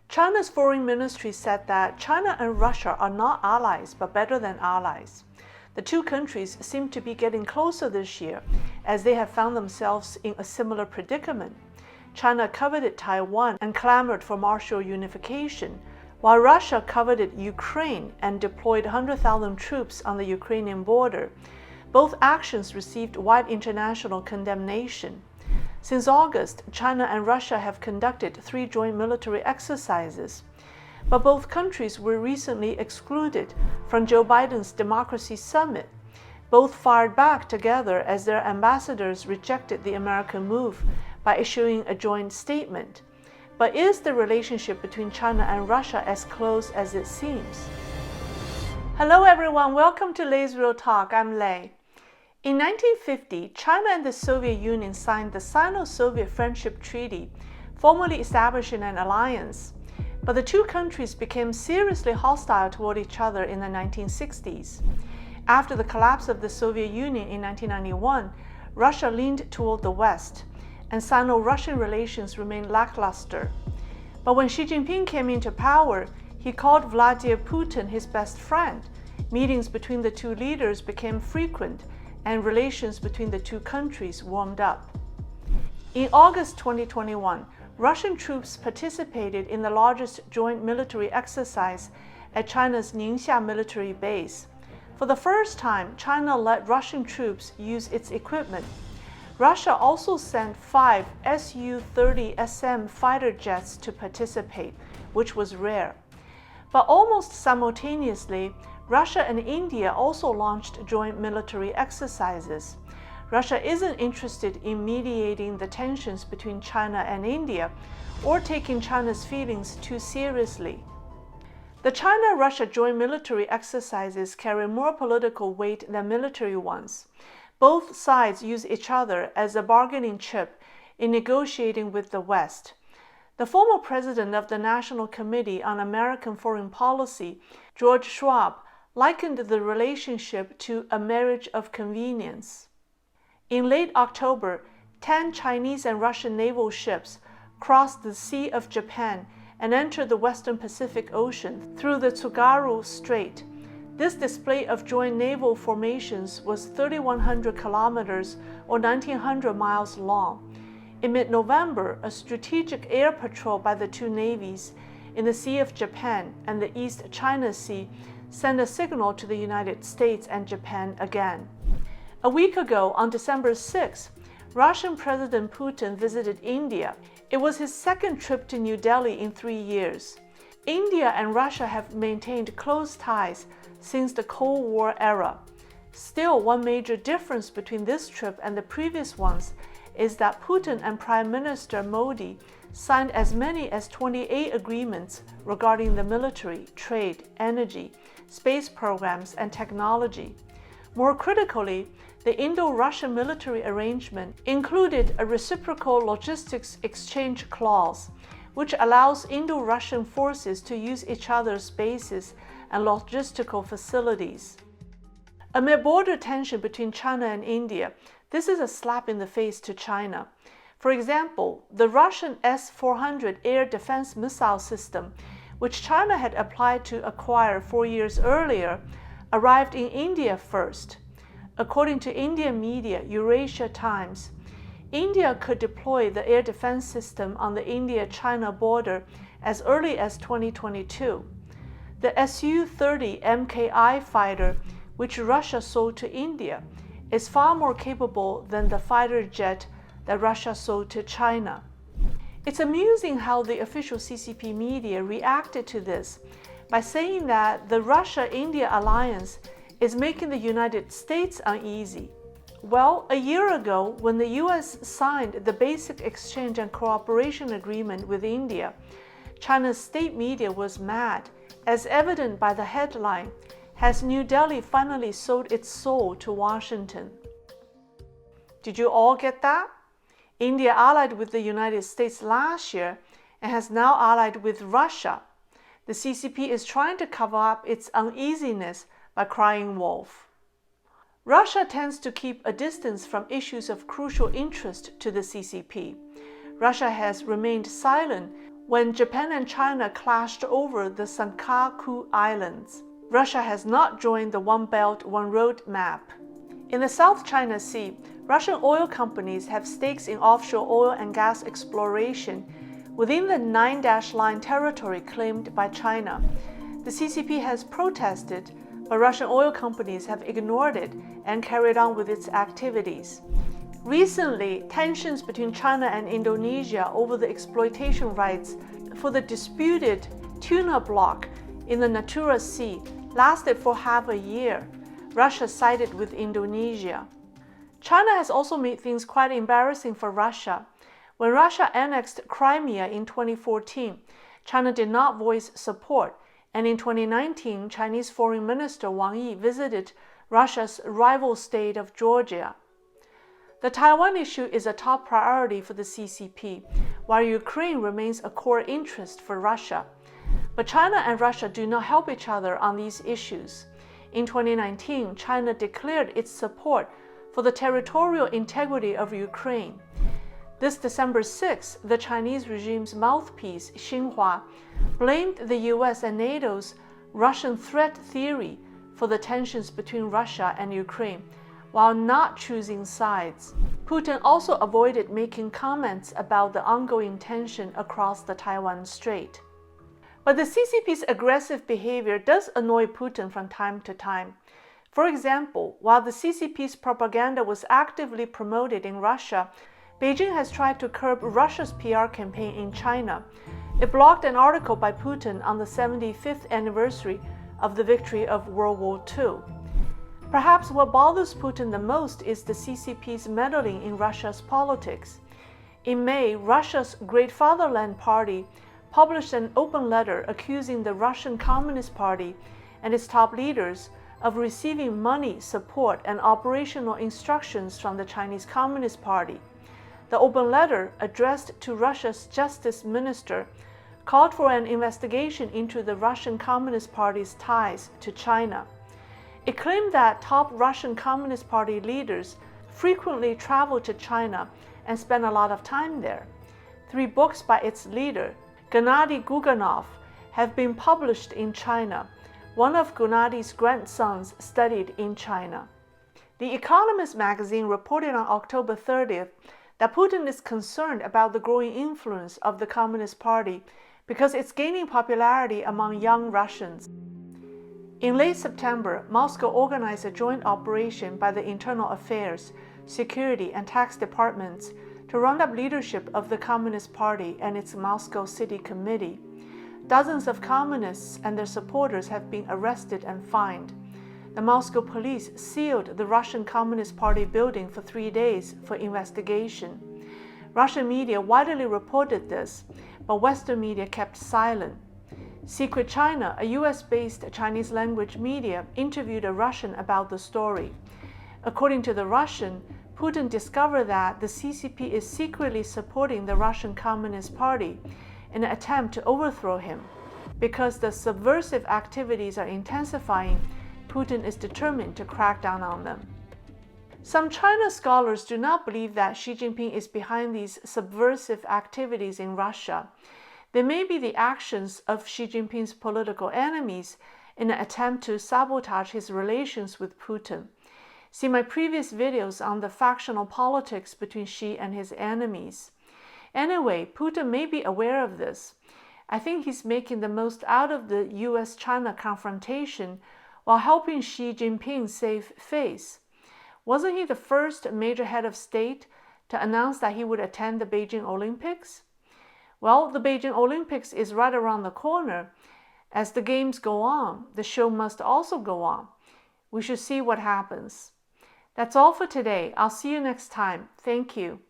China's foreign ministry said that China and Russia are not allies, but better than allies. The two countries seem to be getting closer this year, as they have found themselves in a similar predicament. China coveted Taiwan and clamored for martial unification, while Russia coveted Ukraine and deployed 100,000 troops on the Ukrainian border. Both actions received wide international condemnation. Since August, China and Russia have conducted 3 joint military exercises. But both countries were recently excluded from Joe Biden's Democracy Summit. Both fired back together as their ambassadors rejected the American move by issuing a joint statement. But is the relationship between China and Russia as close as it seems? Hello everyone, welcome to Lei's Real Talk. I'm Lei. In 1950, China and the Soviet Union signed the Sino-Soviet Friendship Treaty, formally establishing an alliance. But the two countries became seriously hostile toward each other in the 1960s. After the collapse of the Soviet Union in 1991, Russia leaned toward the West, and Sino-Russian relations remained lackluster. But when Xi Jinping came into power, he called Vladimir Putin his best friend. Meetings between the two leaders became frequent, and relations between the two countries warmed up. In August 2021, Russian troops participated in the largest joint military exercise at China's Ningxia military base. For the first time, China let Russian troops use its equipment. Russia also sent 5 Su-30SM fighter jets to participate, which was rare. But almost simultaneously, Russia and India also launched joint military exercises. Russia isn't interested in mediating the tensions between China and India or taking China's feelings too seriously. The China-Russia joint military exercises carry more political weight than military ones. Both sides use each other as a bargaining chip in negotiating with the West. The former president of the National Committee on American Foreign Policy, George Schwab, likened the relationship to a marriage of convenience. In late October, 10 Chinese and Russian naval ships crossed the Sea of Japan and entered the Western Pacific Ocean through the Tsugaru Strait. This display of joint naval formations was 3,100 kilometers or 1,900 miles long. In mid-November, a strategic air patrol by the two navies in the Sea of Japan and the East China Sea sent a signal to the United States and Japan again. A week ago, on December 6, Russian President Putin visited India. It was his second trip to New Delhi in 3 years. India and Russia have maintained close ties since the Cold War era. Still, one major difference between this trip and the previous ones is that Putin and Prime Minister Modi signed as many as 28 agreements regarding the military, trade, energy, space programs, and technology. More critically, the Indo-Russian military arrangement included a reciprocal logistics exchange clause, which allows Indo-Russian forces to use each other's bases and logistical facilities. Amid border tension between China and India, this is a slap in the face to China. For example, the Russian S-400 air defense missile system, which China had applied to acquire 4 years earlier, arrived in India first. According to Indian media Eurasia Times, India could deploy the air defense system on the India-China border as early as 2022. The Su-30 MKI fighter, which Russia sold to India, is far more capable than the fighter jet that Russia sold to China. It's amusing how the official CCP media reacted to this by saying that the Russia-India alliance is making the United States uneasy. Well, a year ago, when the U.S. signed the Basic Exchange and Cooperation Agreement with India, China's state media was mad, as evident by the headline, "Has New Delhi finally sold its soul to Washington?" Did you all get that? India allied with the United States last year and has now allied with Russia. The CCP is trying to cover up its uneasiness by crying wolf. Russia tends to keep a distance from issues of crucial interest to the CCP. Russia has remained silent when Japan and China clashed over the Senkaku Islands. Russia has not joined the One Belt, One Road map. In the South China Sea, Russian oil companies have stakes in offshore oil and gas exploration within the 9-line territory claimed by China. The CCP has protested, but Russian oil companies have ignored it and carried on with its activities. Recently, tensions between China and Indonesia over the exploitation rights for the disputed tuna block in the Natura Sea lasted for half a year. Russia sided with Indonesia. China has also made things quite embarrassing for Russia. When Russia annexed Crimea in 2014, China did not voice support, and in 2019, Chinese Foreign Minister Wang Yi visited Russia's rival state of Georgia. The Taiwan issue is a top priority for the CCP, while Ukraine remains a core interest for Russia. But China and Russia do not help each other on these issues. In 2019, China declared its support for the territorial integrity of Ukraine. This December 6, the Chinese regime's mouthpiece, Xinhua, blamed the U.S. and NATO's Russian threat theory for the tensions between Russia and Ukraine, while not choosing sides. Putin also avoided making comments about the ongoing tension across the Taiwan Strait. But the CCP's aggressive behavior does annoy Putin from time to time. For example, while the CCP's propaganda was actively promoted in Russia, Beijing has tried to curb Russia's PR campaign in China. It blocked an article by Putin on the 75th anniversary of the victory of World War II. Perhaps what bothers Putin the most is the CCP's meddling in Russia's politics. In May, Russia's Great Fatherland Party published an open letter accusing the Russian Communist Party and its top leaders of receiving money, support, and operational instructions from the Chinese Communist Party. The open letter, addressed to Russia's Justice Minister, called for an investigation into the Russian Communist Party's ties to China. It claimed that top Russian Communist Party leaders frequently travel to China and spend a lot of time there. 3 books by its leader, Gennady Guganov, have been published in China. One of Gennady's grandsons studied in China. The Economist magazine reported on October 30th that Putin is concerned about the growing influence of the Communist Party because it's gaining popularity among young Russians. In late September, Moscow organized a joint operation by the Internal Affairs, Security, and Tax departments to round up leadership of the Communist Party and its Moscow City Committee. Dozens of communists and their supporters have been arrested and fined. The Moscow police sealed the Russian Communist Party building for 3 days for investigation. Russian media widely reported this, but Western media kept silent. Secret China, a US-based Chinese-language media, interviewed a Russian about the story. According to the Russian, Putin discovered that the CCP is secretly supporting the Russian Communist Party in an attempt to overthrow him. Because the subversive activities are intensifying, Putin is determined to crack down on them. Some China scholars do not believe that Xi Jinping is behind these subversive activities in Russia. They may be the actions of Xi Jinping's political enemies in an attempt to sabotage his relations with Putin. See my previous videos on the factional politics between Xi and his enemies. Anyway, Putin may be aware of this. I think he's making the most out of the U.S. China confrontation while helping Xi Jinping save face. Wasn't he the first major head of state to announce that he would attend the Beijing Olympics? Well, the Beijing Olympics is right around the corner. As the games go on, the show must also go on. We should see what happens. That's all for today. I'll see you next time. Thank you.